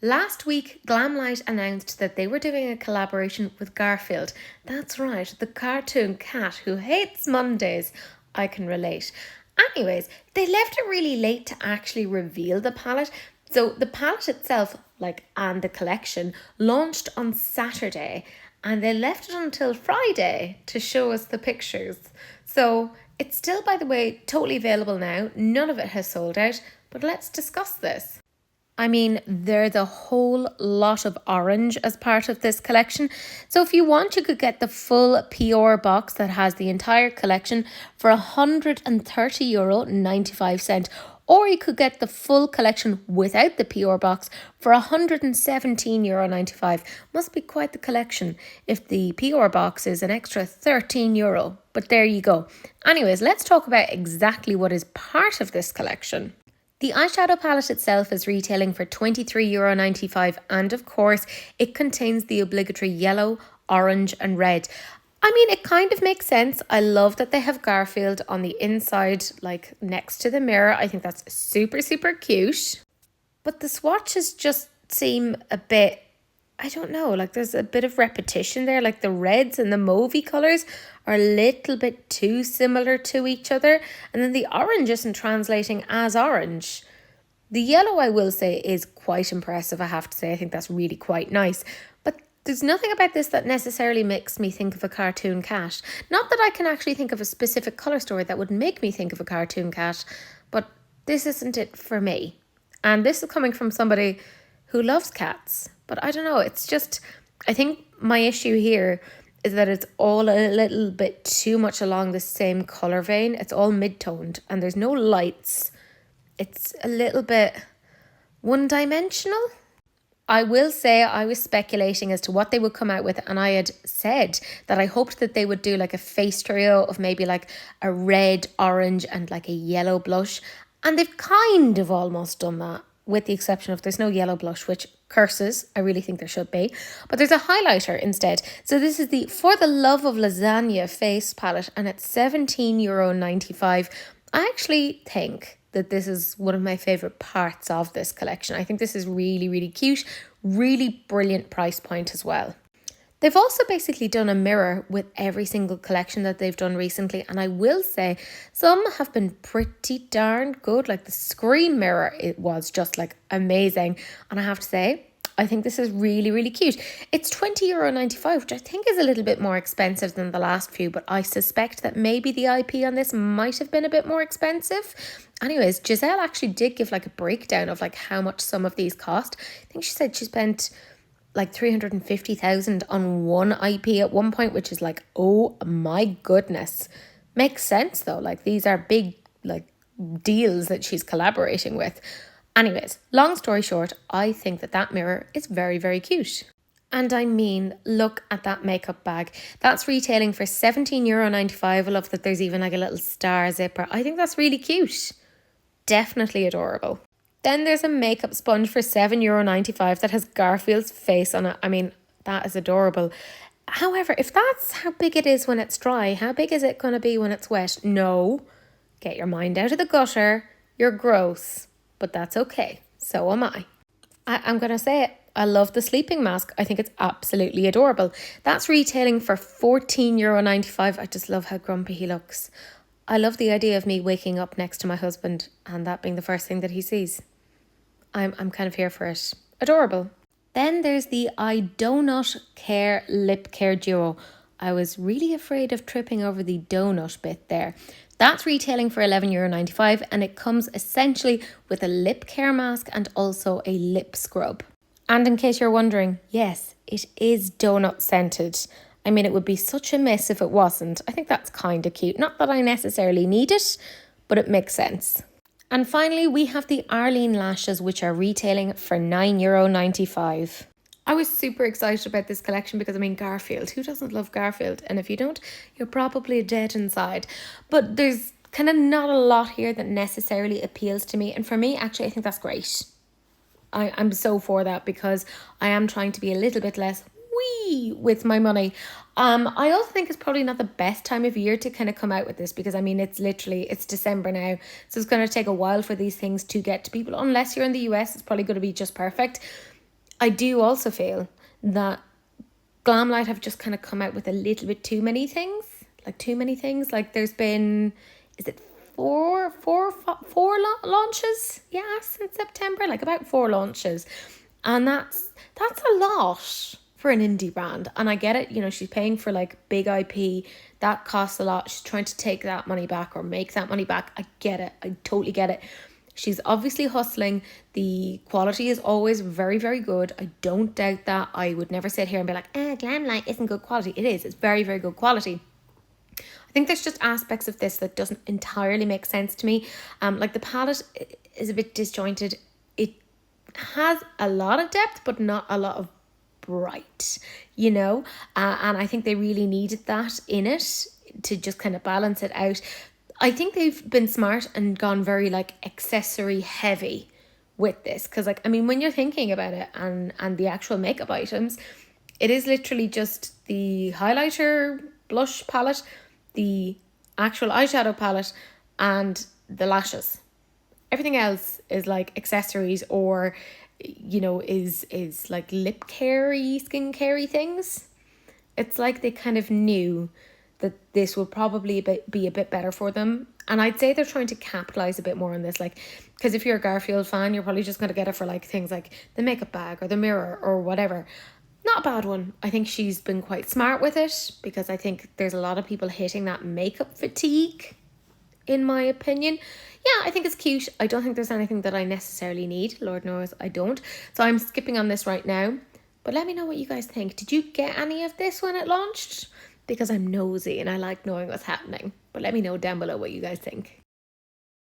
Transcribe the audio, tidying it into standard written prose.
Last week, Glamlite announced that they were doing a collaboration with Garfield. That's right, the cartoon cat who hates Mondays. I can relate. Anyways, they left it really late to actually reveal the palette. So the palette itself, and the collection, launched on Saturday, and they left it until Friday to show us the pictures. So it's still, by the way, totally available now. None of it has sold out, but let's discuss this. I mean, there's a whole lot of orange as part of this collection. So if you want, you could get the full PR box that has the entire collection for €130.95. Or you could get the full collection without the PR box for €117.95. Must be quite the collection if the PR box is an extra €13. But there you go. Anyways, let's talk about exactly what is part of this collection. The eyeshadow palette itself is retailing for €23.95, and of course it contains the obligatory yellow, orange and red. I mean, it kind of makes sense. I love that they have Garfield on the inside, next to the mirror. I think that's super, super cute. But the swatches just seem a bit, I don't know, there's a bit of repetition there. The reds and the mauvey colours are a little bit too similar to each other. And then the orange isn't translating as orange. The yellow, I will say, is quite impressive, I have to say. I think that's really quite nice. But there's nothing about this that necessarily makes me think of a cartoon cat. Not that I can actually think of a specific colour story that would make me think of a cartoon cat, but this isn't it for me. And this is coming from somebody who loves cats. But I don't know, it's just, I think my issue here is that it's all a little bit too much along the same colour vein. It's all mid-toned and there's no lights. It's a little bit one-dimensional. I will say I was speculating as to what they would come out with, and I had said that I hoped that they would do a face trio of maybe a red, orange and a yellow blush. And they've kind of almost done that, with the exception of there's no yellow blush, which curses. I really think there should be. But there's a highlighter instead. So this is the For the Love of Lasagna face palette, and it's €17.95. I actually think that this is one of my favourite parts of this collection. I think this is really, really cute. Really brilliant price point as well. They've also basically done a mirror with every single collection that they've done recently. And I will say some have been pretty darn good. The Scream mirror, it was just amazing. And I have to say, I think this is really, really cute. It's €20.95, which I think is a little bit more expensive than the last few. But I suspect that maybe the IP on this might have been a bit more expensive. Anyways, Giselle actually did give a breakdown of how much some of these cost. I think she said she spent 350,000 on one IP at one point, which is oh my goodness. Makes sense though. These are big deals that she's collaborating with. Anyways, long story short, I think that mirror is very, very cute. And I mean, look at that makeup bag. That's retailing for €17.95. I love that there's even a little star zipper. I think that's really cute. Definitely adorable. Then there's a makeup sponge for €7.95 that has Garfield's face on it. I mean, that is adorable. However, if that's how big it is when it's dry, how big is it going to be when it's wet? No. Get your mind out of the gutter. You're gross. But that's okay. So am I. I'm going to say it. I love the sleeping mask. I think it's absolutely adorable. That's retailing for €14.95. I just love how grumpy he looks. I love the idea of me waking up next to my husband and that being the first thing that he sees. I'm kind of here for it. Adorable. Then there's the I Donut Care Lip Care Duo. I was really afraid of tripping over the donut bit there. That's retailing for €11.95 and it comes essentially with a lip care mask and also a lip scrub. And in case you're wondering, yes, it is donut scented. I mean, it would be such a mess if it wasn't. I think that's kind of cute. Not that I necessarily need it, but it makes sense. And finally, we have the Arlene lashes, which are retailing for €9.95. I was super excited about this collection because, Garfield. Who doesn't love Garfield? And if you don't, you're probably dead inside. But there's kind of not a lot here that necessarily appeals to me. And for me, actually, I think that's great. I'm so for that because I am trying to be a little bit less with my money. I also think it's probably not the best time of year to kind of come out with this because it's December now, so it's going to take a while for these things to get to people. Unless you're in the US, it's probably going to be just perfect. I do also feel that Glamlite have just kind of come out with a little bit too many things. Like too many things. Like there's been, is it four launches? Yeah, since September. Like about 4 launches. And that's a lot for an indie brand. And I get it, you know, she's paying for like big IP. That costs a lot. She's trying to take that money back or make that money back. I get it. I totally get it. She's obviously hustling. The quality is always very, very good. I don't doubt that. I would never sit here and be like, Glamlite isn't good quality. It is. It's very, very good quality. I think there's just aspects of this that doesn't entirely make sense to me. Like the palette is a bit disjointed. It has a lot of depth, but not a lot of bright, you know? And I think they really needed that in it to just kind of balance it out. I think they've been smart and gone very like accessory heavy with this. Because like, I mean, when you're thinking about it and the actual makeup items, it is literally just the highlighter blush palette, the actual eyeshadow palette, and the lashes. Everything else is like accessories or, you know, is like lip care-y, skin care-y things. It's like they kind of knew that this would probably be a bit better for them. And I'd say they're trying to capitalize a bit more on this. Like, because if you're a Garfield fan, you're probably just going to get it for like things like the makeup bag or the mirror or whatever. Not a bad one. I think she's been quite smart with it because I think there's a lot of people hitting that makeup fatigue, in my opinion. Yeah, I think it's cute. I don't think there's anything that I necessarily need. Lord knows I don't. So I'm skipping on this right now. But let me know what you guys think. Did you get any of this when it launched? Because I'm nosy and I like knowing what's happening. But let me know down below what you guys think.